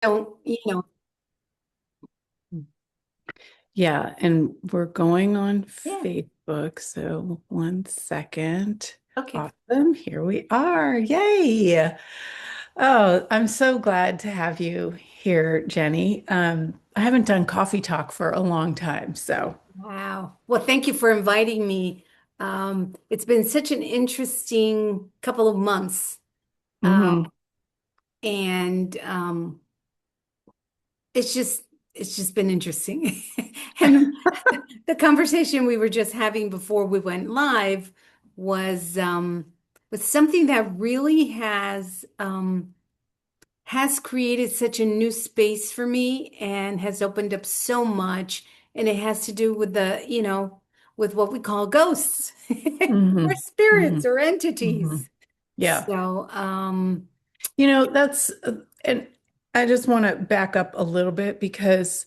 don't, Yeah, and we're going on yeah. Facebook, so 1 second. Okay. Awesome. Here we are. Yay. Oh, I'm so glad to have you here, Jenny. I haven't done coffee talk for a long time, so. Wow. Well, thank you for inviting me. It's been such an interesting couple of months. Uh, Mhm. and it's just it's just been interesting. And the conversation we were just having before we went live was was something that really has created such a new space for me and has opened up so much. And it has to do with with what we call ghosts or Mhm. spirits Mhm. or Mhm. entities. Yeah. So, That's, and I just want to back up a little bit because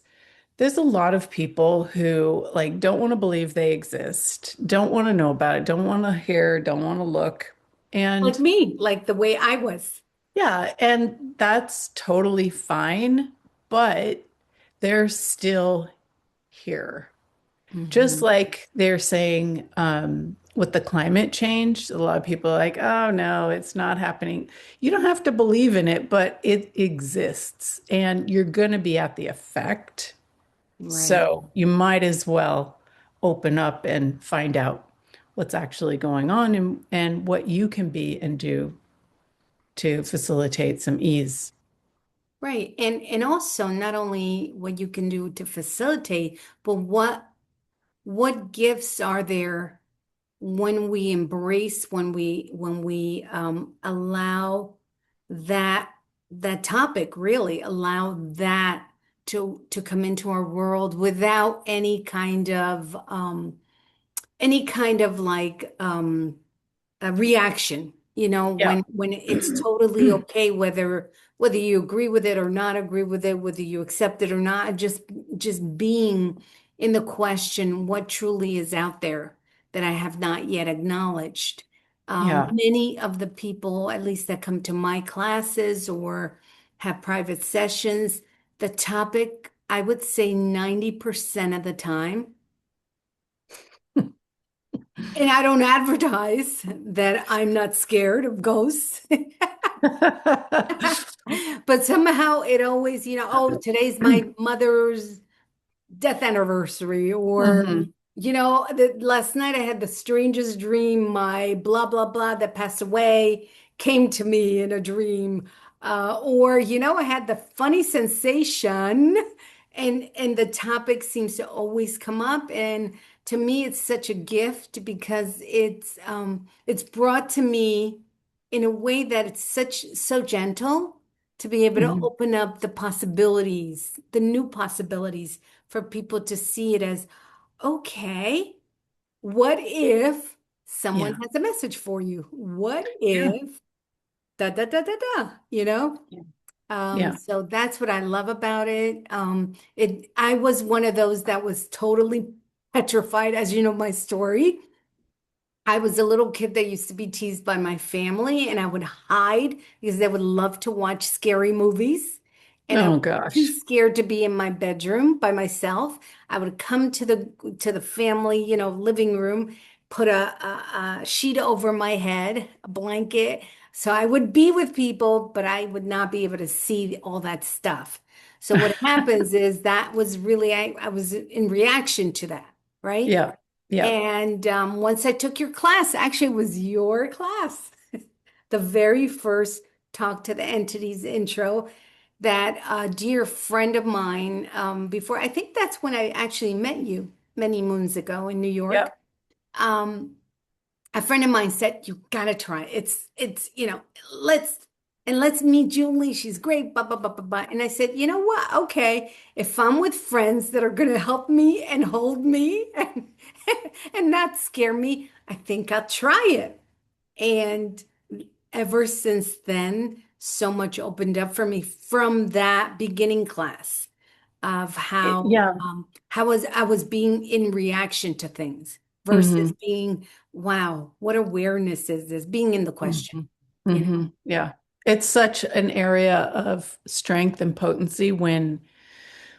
there's a lot of people who like don't want to believe they exist, don't want to know about it, don't want to hear, don't want to look. like And me, like the way I was. yeah, and that's totally fine, but they're still here. Just Mhm. like they're saying with the climate change, a lot of people are like, oh no, it's not happening. You don't have to believe in it, but it exists and you're going to be at the effect. Right. So you might as well open up and find out what's actually going on and what you can be and do to facilitate some ease. Right. And also not only what you can do to facilitate, but what gifts are there when we embrace, when we allow that that topic, really allow that to come into our world without any kind of like a reaction, Yeah. when it's totally okay whether you agree with it or not agree with it, whether you accept it or not, just being in the question, what truly is out there that I have not yet acknowledged. Yeah. Many of the people, at least that come to my classes or have private sessions, the topic, I would say 90% of the time, and I don't advertise that I'm not scared of ghosts. But somehow it always, oh, today's my mother's death anniversary, or, hmm last night I had the strangest dream. My blah, blah, blah that passed away came to me in a dream. Or, I had the funny sensation, and the topic seems to always come up. And to me, it's such a gift because it's brought to me in a way that it's so gentle to be able to hmm open up the possibilities, the new possibilities for people to see it as, okay, what if someone Yeah. has a message for you? What Yeah. if da da da da da, you know? Yeah. Yeah. So that's what I love about it. I was one of those that was totally petrified, as you know, my story. I was a little kid that used to be teased by my family, and I would hide because they would love to watch scary movies. And I Oh was too gosh. scared to be in my bedroom by myself. I would come to the family, living room, put a sheet over my head, a blanket. So I would be with people, but I would not be able to see all that stuff. So what happens is that was really, I was in reaction to that, right? Yeah. Yeah. And once I took your class, actually, it was your class, the very first Talk to the Entities intro that a dear friend of mine, before, I think that's when I actually met you many moons ago in New Yeah. York. Um, a friend of mine said, "You gotta try it. It's, let's, and let's meet Julie. She's great, blah, blah, blah, blah, blah." And I said, you know what? Okay, if I'm with friends that are gonna help me and hold me and not scare me, I think I'll try it. And ever since then, so much opened up for me from that beginning class of Yeah. how I was being in reaction to things hmm versus being, wow, what awareness is this? Being in the question, hmm you know? Yeah. It's such an area of strength and potency when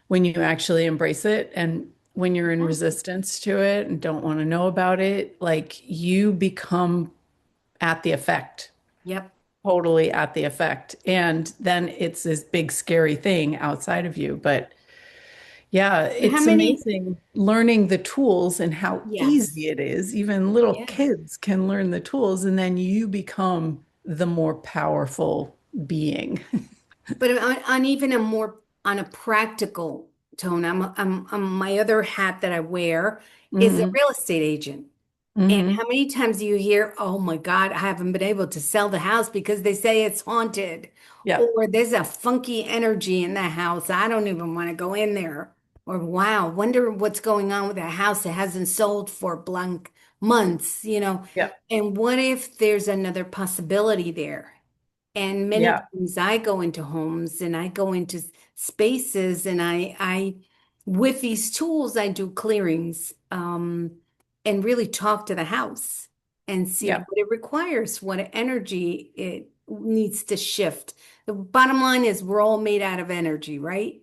you actually embrace it, and when you're in Yeah. resistance to it and don't want to know about it, like you become at the effect, Yep. totally at the effect. And then it's this big scary thing outside of you. But yeah, But how it's many? amazing learning the tools and how Yes. easy it is. Even little Yeah. kids can learn the tools, and then you become the more powerful being. But on even a more on a practical tone, my other hat that I wear is a Hmm. real estate agent. And Hmm. how many times do you hear, oh my God, I haven't been able to sell the house because they say it's haunted, Yeah. or there's a funky energy in the house. I don't even want to go in there. Or wow, wonder what's going on with that house that hasn't sold for blank months, you know. Yeah. And what if there's another possibility there? And many Yeah. times I go into homes and I go into spaces and with these tools, I do clearings, and really talk to the house and see Yeah. what it requires, what energy it needs to shift. The bottom line is we're all made out of energy, right?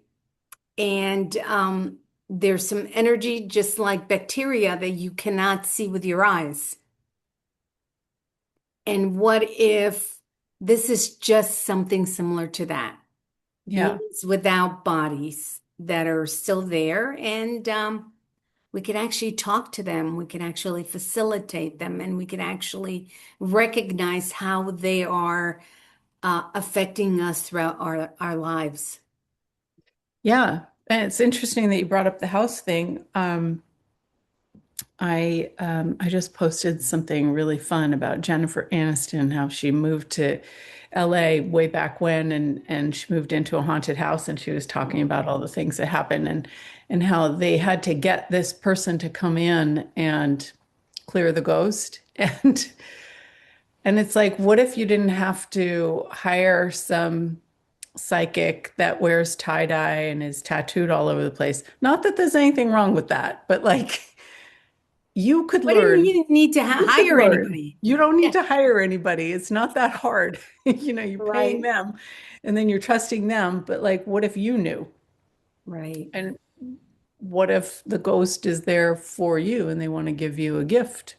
And there's some energy just like bacteria that you cannot see with your eyes. And what if this is just something similar to that? Yeah. Beings without bodies that are still there, and we can actually talk to them. We can actually facilitate them, and we can actually recognize how they are affecting us throughout our lives. Yeah. And it's interesting that you brought up the house thing. I just posted something really fun about Jennifer Aniston, how she moved to LA way back when, and she moved into a haunted house, and she was talking about all the things that happened, and how they had to get this person to come in and clear the ghost. And it's like, what if you didn't have to hire some psychic that wears tie-dye and is tattooed all over the place? Not that there's anything wrong with that, but like you could Why didn't learn. you need to You could hire learn. anybody? You don't Yeah, need to hire anybody. It's not that hard. You're paying right, them and then you're trusting them. But like, what if you knew? right. And what if the ghost is there for you and they want to give you a gift?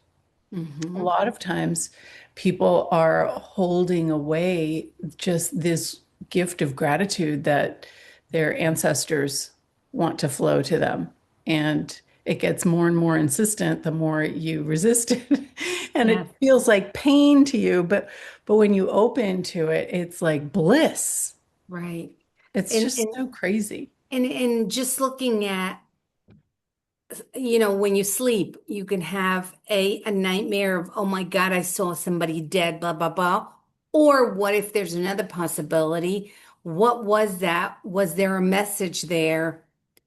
A Hmm. lot of times people are holding away just this gift of gratitude that their ancestors want to flow to them. And it gets more and more insistent the more you resist it. And Yeah, it feels like pain to you, but when you open to it, it's like bliss. right. It's And just so crazy. and just looking at, when you sleep, you can have a nightmare of, oh my God, I saw somebody dead, blah, blah, blah. Or what if there's another possibility? What was that? Was there a message there?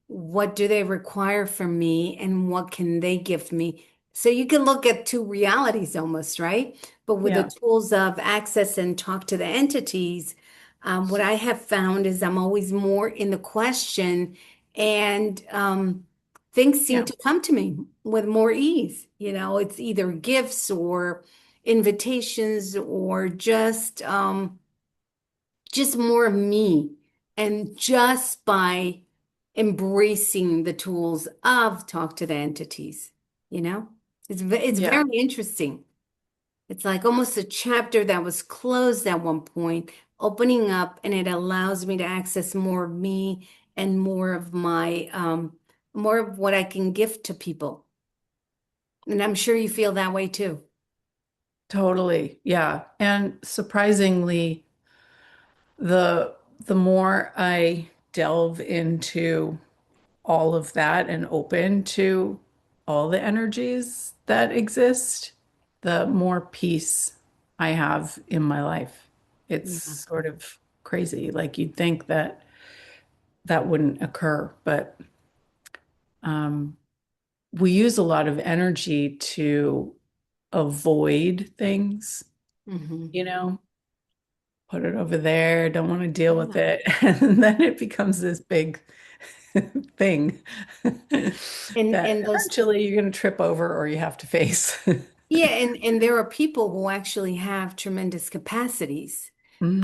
What do they require from me? And what can they give me? So you can look at two realities almost, right? But with the Yeah. tools of access and talk to the entities, what I have found is I'm always more in the question, and things seem Yeah. to come to me with more ease. It's either gifts or invitations or just more of me. And just by embracing the tools of talk to the entities, you know, it's Yeah. very interesting. It's like almost a chapter that was closed at one point, opening up, and it allows me to access more of me and more of what I can give to people. And I'm sure you feel that way too. Totally. Yeah. And surprisingly, the the more I delve into all of that and open to all the energies that exist, the more peace I have in my life. It's Yeah. sort of crazy. Like you'd think that that wouldn't occur, but um, we use a lot of energy to avoid things, Hmm. you know, put it over there, don't want to deal with Yeah. it. And then it becomes this big thing that And those, eventually you're going to trip over or you have to face. yeah, and there are people who actually have tremendous capacities. Hmm.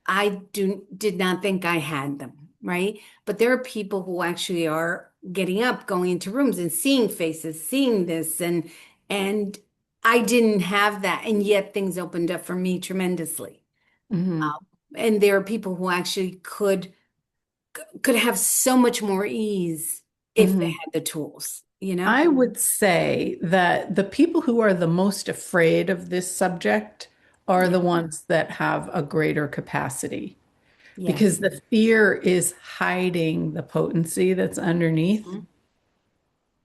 I did not think I had them, right? But there are people who actually are getting up, going into rooms and seeing faces, seeing this and I didn't have that, and yet things opened up for me tremendously. Hmm. And there are people who actually could have so much more ease if they Hmm. had the tools, you know? I would say that the people who are the most afraid of this subject are Yeah. the ones that have a greater capacity because Yes. the fear is hiding the potency that's underneath. Mhm.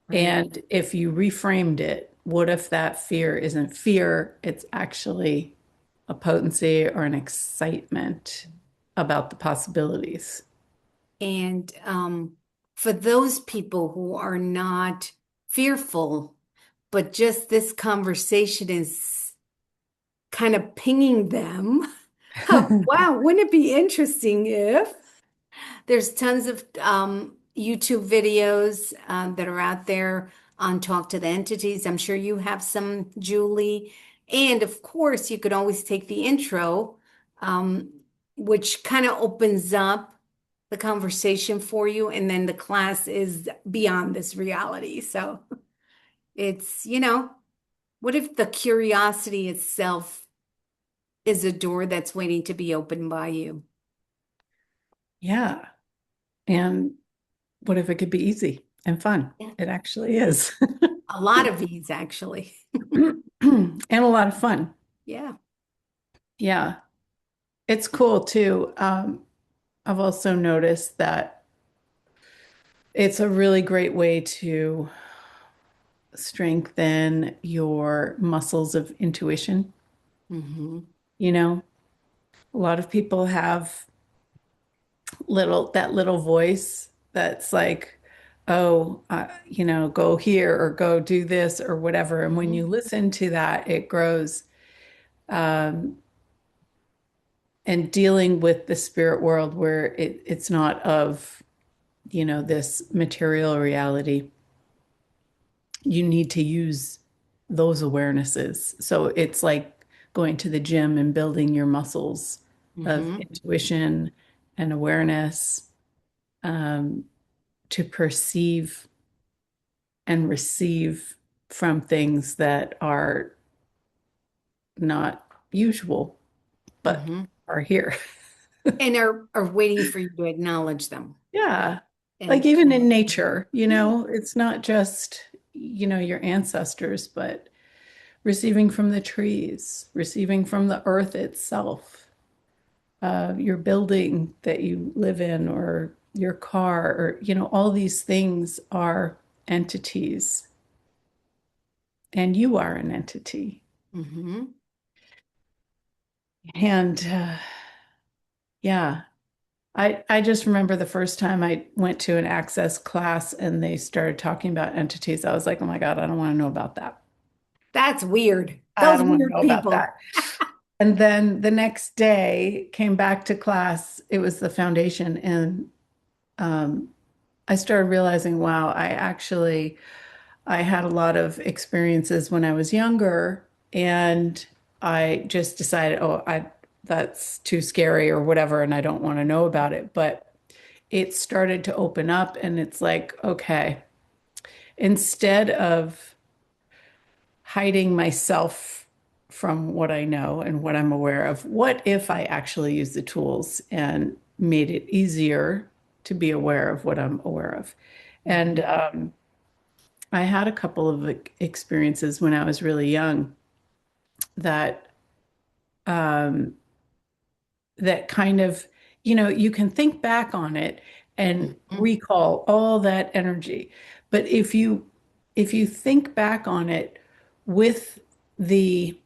Right. And if you reframed it, what if that fear isn't fear? It's actually a potency or an excitement about the possibilities. And for those people who are not fearful, but just this conversation is kind of pinging them. Wow, wouldn't it be interesting if there's tons of YouTube videos that are out there on Talk to the Entities. I'm sure you have some, Julie. And of course, you could always take the intro, um, which kind of opens up the conversation for you. And then the class is beyond this reality. So it's, what if the curiosity itself is a door that's waiting to be opened by you? Yeah. And what if it could be easy and fun? Yeah. It actually is. A lot of these, actually. And a lot of fun. Yeah. Yeah. It's cool too. I've also noticed that it's a really great way to strengthen your muscles of intuition. Hmm. You know, a lot of people have that little voice that's like, oh, go here or go do this or whatever. And when you Hmm. listen to that, it grows. Um, and dealing with the spirit world where it's not of, this material reality, you need to use those awarenesses. So it's like going to the gym and building your muscles of Hmm. intuition and awareness, um, to perceive and receive from things that are not usual, but Hmm. are here. And are waiting for you to acknowledge them. Yeah. Like And even in nature, yeah. it's not just, your ancestors, but receiving from the trees, receiving from the earth itself, your building that you live in, or your car, or, all these things are entities, and you are an entity. Hmm. And yeah, I just remember the first time I went to an access class and they started talking about entities. I was like, oh my God, I don't want to know about that. That's weird. I Those don't want to weird know about people. that. And then the next day, came back to class. It was the foundation, and um, I started realizing, wow, I had a lot of experiences when I was younger, and I just decided, oh, I that's too scary or whatever, and I don't want to know about it. But it started to open up, and it's like, okay, instead of hiding myself from what I know and what I'm aware of, what if I actually use the tools and made it easier to be aware of what I'm aware of? And Mhm. I had a couple of experiences when I was really young that um, that kind of, you can think back on it and Mhm. recall all that energy. But if you think back on it with the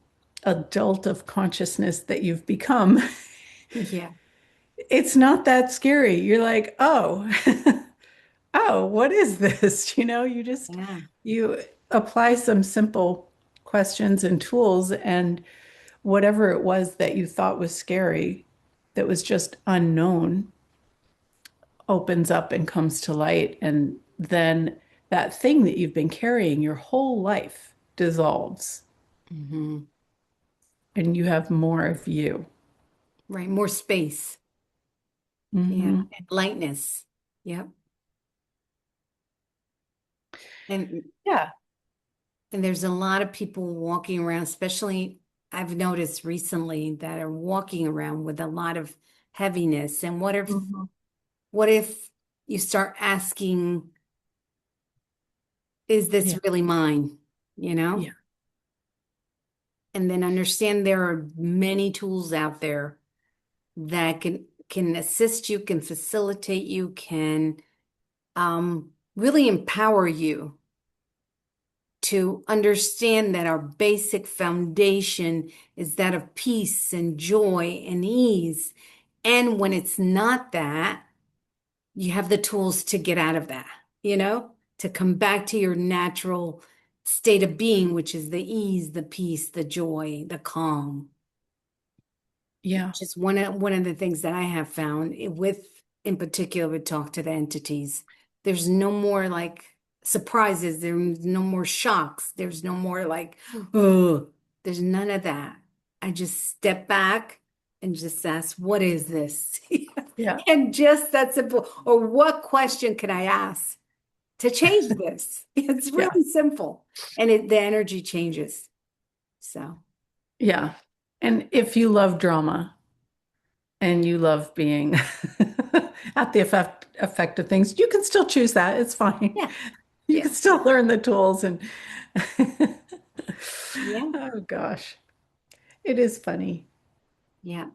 adult of consciousness that you've become, Yeah. it's not that scary. You're like, oh, oh, what is this? Yeah. You apply some simple questions and tools, and whatever it was that you thought was scary, that was just unknown, opens up and comes to light. And then that thing that you've been carrying your whole life dissolves, Hmm. and you have more of you. Right. More space. Yeah. Hmm. And lightness. Yep. And Yeah. and there's a lot of people walking around, especially I've noticed recently that are walking around with a lot of heaviness. And Hmm. what if you start asking, is this Yeah. really mine? You know? Yeah. And then understand there are many tools out there that can assist you, can facilitate you, can really empower you to understand that our basic foundation is that of peace and joy and ease. And when it's not that, you have the tools to get out of that, to come back to your natural state of being, which is the ease, the peace, the joy, the calm. Yeah. Which is one of the things that I have found with, in particular, with talk to the entities. There's no more like surprises. There's no more shocks. There's no more like, oh, there's none of that. I just step back and just ask, what is this? Yeah. And just that simple. Or what question can I ask to change this? It's Yeah. really simple. And the energy changes. So, Yeah. And if you love drama and you love being at the effect of things, you can still choose that. It's fine. yeah, You yeah, can still learn the tools and yeah, oh gosh, it is funny yeah.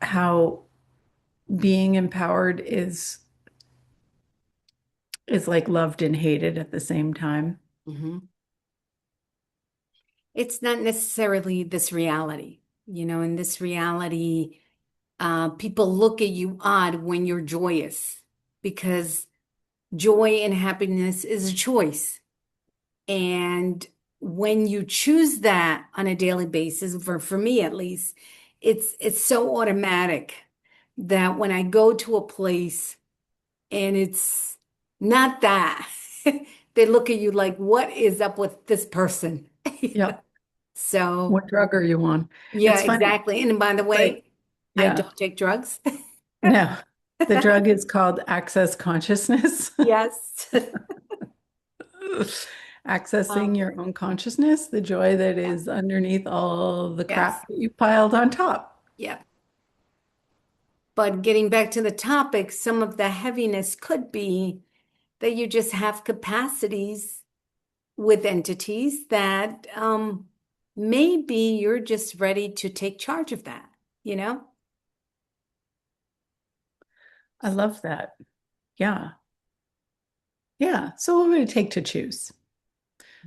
how being empowered is like loved and hated at the same time. Mhm. It's not necessarily this reality. In this reality, people look at you odd when you're joyous because joy and happiness is a choice. And when you choose that on a daily basis, for me at least, it's so automatic that when I go to a place and it's not that, they look at you like, what is up with this person? Yep. So, What drug are you on? yeah, It's funny. exactly. And by the Like, way, I yeah, don't take drugs. no. The drug is called access consciousness. Yes. Accessing Um, your own consciousness, the joy that yeah, is underneath all the yes. crap that you piled on top. Yeah. But getting back to the topic, some of the heaviness could be that you just have capacities with entities that maybe you're just ready to take charge of that, you know? I love that. Yeah. Yeah. So what would it take to choose?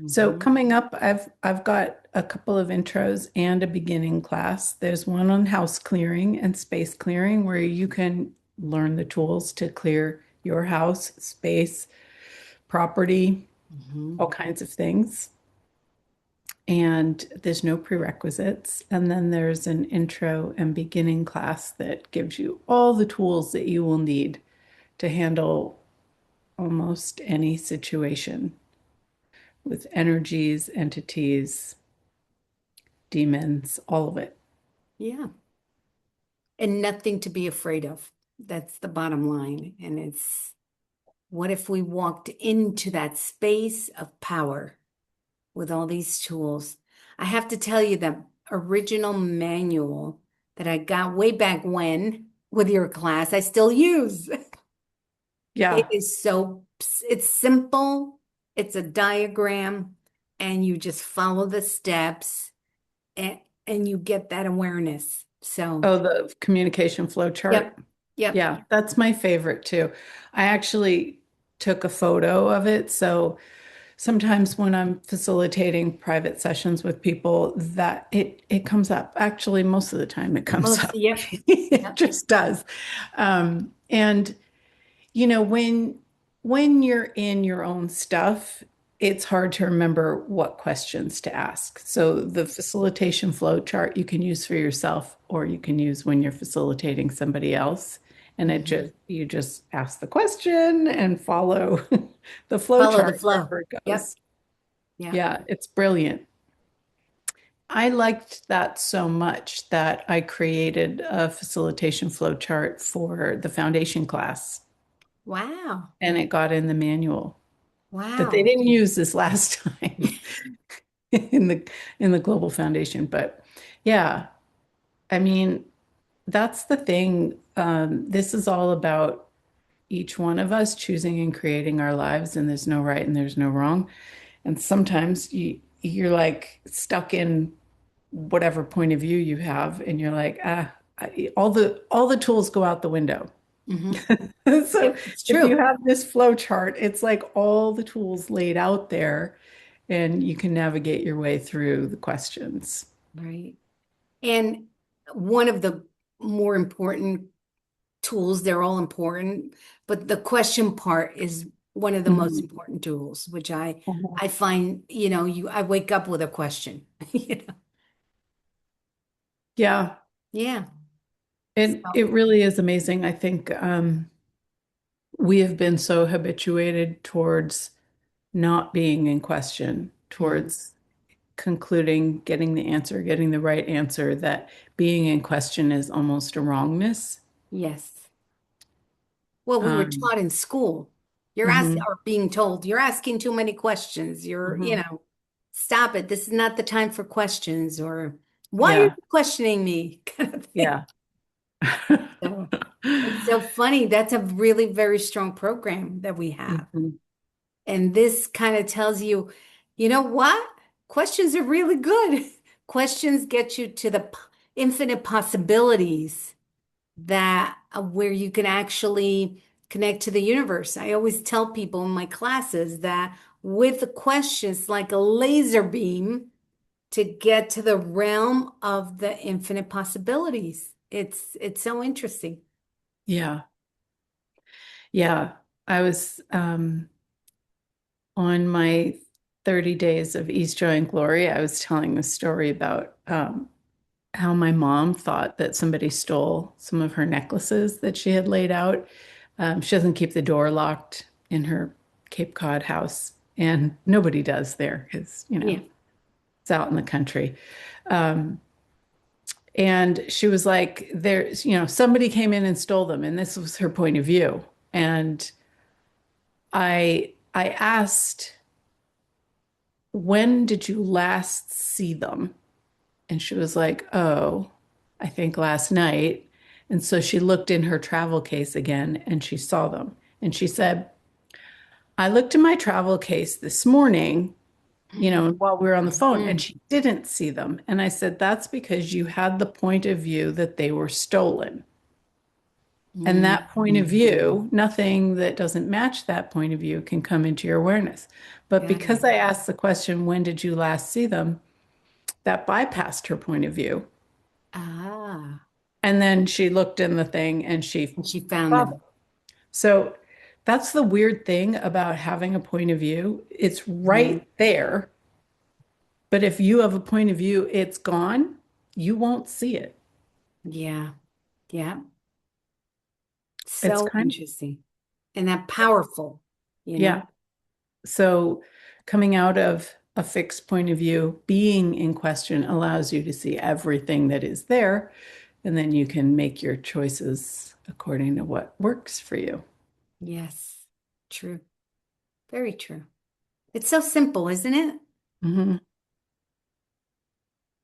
So Mhm. coming up, I've got a couple of intros and a beginning class. There's one on house clearing and space clearing where you can learn the tools to clear your house, space, property, Mhm. all kinds of things. And there's no prerequisites. And then there's an intro and beginning class that gives you all the tools that you will need to handle almost any situation with energies, entities, demons, all of it. Yeah. And nothing to be afraid of. That's the bottom line. And it's what if we walked into that space of power with all these tools? I have to tell you, the original manual that I got way back when with your class, I still use. It Yeah. is it's simple, it's a diagram, and you just follow the steps and, and you get that awareness. So, Oh, the communication flow yep, chart. yep. Yeah, that's my favorite too. I actually took a photo of it. So sometimes when I'm facilitating private sessions with people, that it comes up. Actually, most of the time it comes Most, up. yep, It yep. just does. And you know, when you're in your own stuff, it's hard to remember what questions to ask. So the facilitation flow chart you can use for yourself or you can use when you're facilitating somebody else. And it Mhm. just you just ask the question and follow the flow Follow the chart flow. wherever it Yep, goes. yep. Yeah, it's brilliant. I liked that so much that I created a facilitation flow chart for the foundation class, Wow. and it got in the manual. That they Wow. didn't use this last time in the global foundation. But yeah, I mean, that's the thing. This is all about each one of us choosing and creating our lives, and there's no right and there's no wrong. And sometimes you're like stuck in whatever point of view you have, and you're like, all the tools go out the window. Hmm. So Yep, it's if you true. have this flow chart, it's like all the tools laid out there, and you can navigate your way through the questions. Right. And one of the more important tools, they're all important, but the question part is one of the most Mhm. important tools, which I Mhm. I find, I wake up with a question. You know? Yeah, Yeah. it So, really is amazing. I think we have been so habituated towards not being in question, mhm. towards concluding, getting the right answer, that being in question is almost a wrongness. Yes. Well, we were Um, taught in school. You're asking mhm, or being told, you're asking too many questions. mhm. Stop it. This is not the time for questions, or why are you Yeah, questioning me? Kind of thing. yeah. So it's so funny. That's a really very strong program that we have. Mhm. And this kind of tells you, you know what? Questions are really good. Questions get you to the infinite possibilities that where you can actually connect to the universe. I always tell people in my classes that with the questions, like a laser beam to get to the realm of the infinite possibilities. It's so interesting. Yeah, yeah. I was on my 30 days of Ease, Joy, and Glory. I was telling the story about how my mom thought that somebody stole some of her necklaces that she had laid out. She doesn't keep the door locked in her Cape Cod house, and nobody does there because, Yeah. it's out in the country. Um, and she was like, there's, somebody came in and stole them, and this was her point of view. And I asked, when did you last see them? And she was like, oh, I think last night. And so she looked in her travel case again and she saw them. And she said, I looked in my travel case this morning, while we were on the phone, and Mhm. she didn't see them. And I said, that's because you had the point of view that they were stolen. And that point of Mhm. view, nothing that doesn't match that point of view can come into your awareness. But Got it. because I asked the question, when did you last see them? That bypassed her point of view. Ah, And then she looked in the thing and she and she found saw them. them. So that's the weird thing about having a point of view. It's Mhm. right there, but if you have a point of view, it's gone. You won't see it. Yeah. Yeah. It's So kind of, interesting. And that powerful, you yeah. know? So coming out of a fixed point of view, being in question allows you to see everything that is there, and then you can make your choices according to what works for you. Yes. True. Very true. It's so simple, isn't it? Mhm.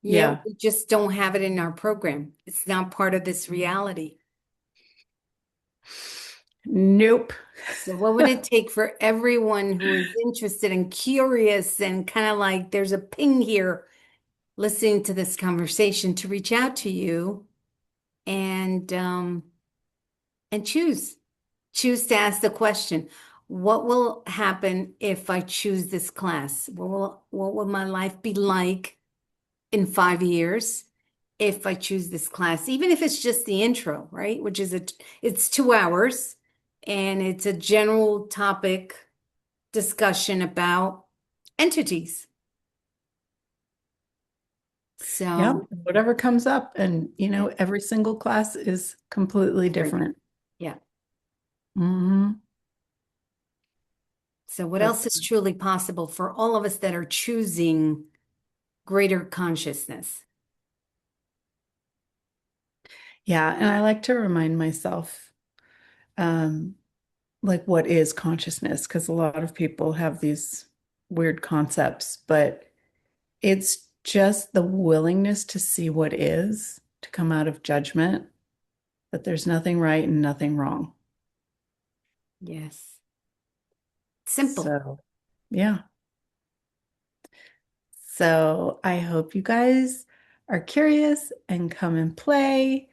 Yet Yeah. we just don't have it in our program. It's not part of this reality. Nope. So what would it take for everyone who is interested and curious and kind of like there's a ping here listening to this conversation to reach out to you and choose. Choose to ask the question, what will happen if I choose this class? What will my life be like in 5 years if I choose this class? Even if it's just the intro, right? It's 2 hours and it's a general topic discussion about entities. Yeah, So whatever comes up. And, yeah, every single class is completely different. different. Yeah. Hmm. So what But else is truly possible for all of us that are choosing greater consciousness. Yeah, and I like to remind myself, um, like what is consciousness? Because a lot of people have these weird concepts, but it's just the willingness to see what is, to come out of judgment, that there's nothing right and nothing wrong. Yes. Simple. So, yeah. So I hope you guys are curious and come and play.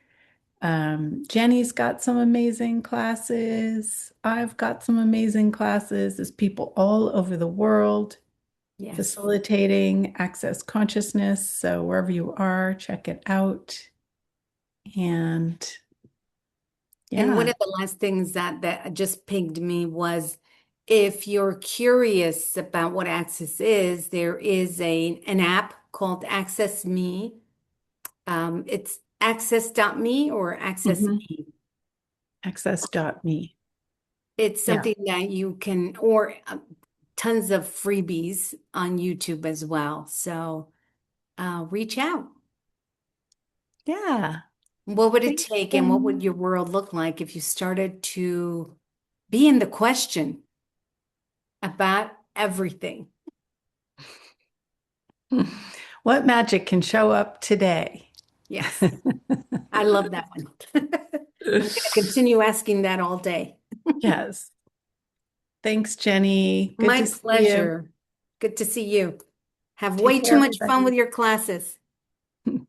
Jenny's got some amazing classes. I've got some amazing classes. There's people all over the world Yes. facilitating access consciousness. So wherever you are, check it out. And And one yeah. of the last things that just piqued me was if you're curious about what Access is, there is an app called Access Me. It's access.me or Access Mhm. Me. Access.me. It's Yeah. something that you can, or tons of freebies on YouTube as well. So reach out. Yeah. What would it Thanks, take and what would Jenny. your world look like if you started to be in the question about everything? What magic can show up today? Yes, I love that one. I'm going to continue asking that all day. Yes. Thanks, Jenny. Good My to see you. pleasure. Good to see you. Have Take way too care, much fun with everybody. your classes.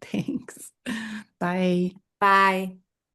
Thanks. Bye. Bye.